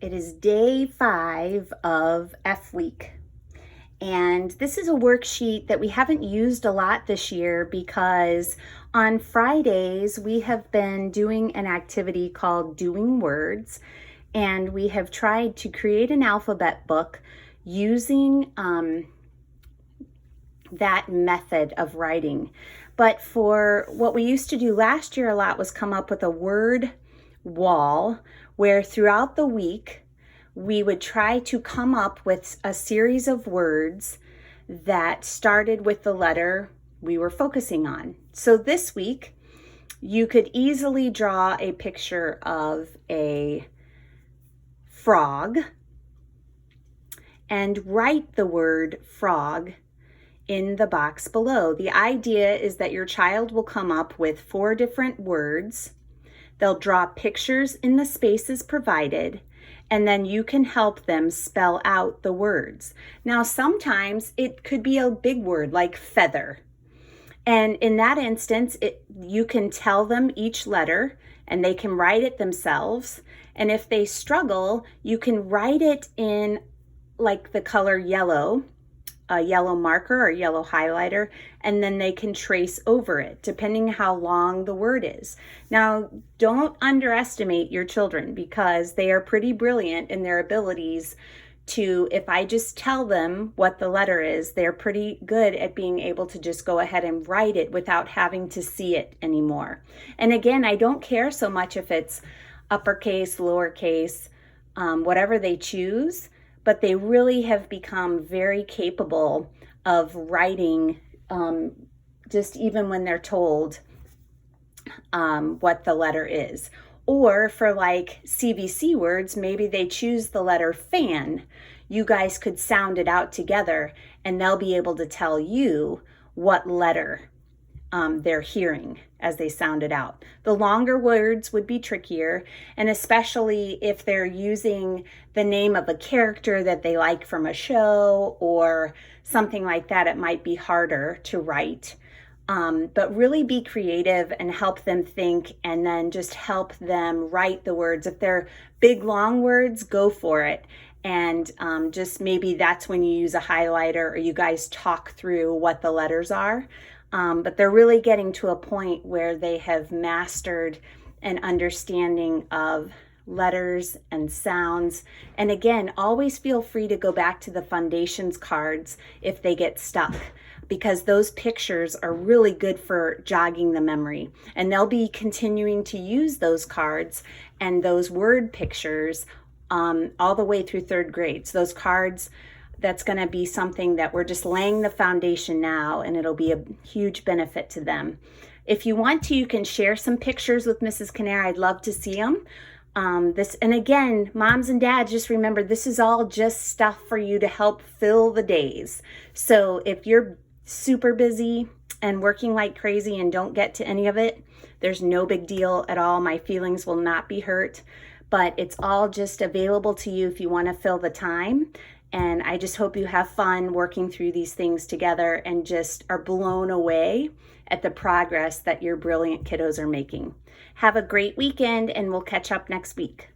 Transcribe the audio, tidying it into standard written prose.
It is day 5 of F week. And this is a worksheet that we haven't used a lot this year because on Fridays we have been doing an activity called Doing Words. And we have tried to create an alphabet book using that method of writing. But for what we used to do last year a lot was come up with a word wall where throughout the week we would try to come up with a series of words that started with the letter we were focusing on. So this week you could easily draw a picture of a frog and write the word frog in the box below. The idea is that your child will come up with 4 different words. They'll draw pictures in the spaces provided, and then you can help them spell out the words. Now, sometimes it could be a big word like feather. And in that instance, you can tell them each letter and they can write it themselves. And if they struggle, you can write it in like the color yellow, a yellow marker or yellow highlighter, and then they can trace over it depending how long the word is. Now, don't underestimate your children because they are pretty brilliant in their abilities to, if I just tell them what the letter is, they're pretty good at being able to just go ahead and write it without having to see it anymore. And again, I don't care so much if it's uppercase, lowercase, whatever they choose, but they really have become very capable of writing just even when they're told what the letter is. Or for like CVC words, maybe they choose the letter fan. You guys could sound it out together and they'll be able to tell you what letter they're hearing as they sound it out. The longer words would be trickier, and especially if they're using the name of a character that they like from a show or something like that, it might be harder to write. But really be creative and help them think, and then just help them write the words. If they're big, long words, go for it. And just maybe that's when you use a highlighter or you guys talk through what the letters are. But they're really getting to a point where they have mastered an understanding of letters and sounds. And again, always feel free to go back to the foundations cards if they get stuck, because those pictures are really good for jogging the memory. And they'll be continuing to use those cards and those word pictures all the way through 3rd grade. So those cards, that's going to be something that we're just laying the foundation now, and it'll be a huge benefit to them. If you want to, you can share some pictures with Mrs. Canary. I'd love to see them. And again, moms and dads, just remember, this is all just stuff for you to help fill the days. So if you're super busy and working like crazy and don't get to any of it, there's no big deal at all. My feelings will not be hurt, but it's all just available to you if you want to fill the time. And I just hope you have fun working through these things together and just are blown away at the progress that your brilliant kiddos are making. Have a great weekend, and we'll catch up next week.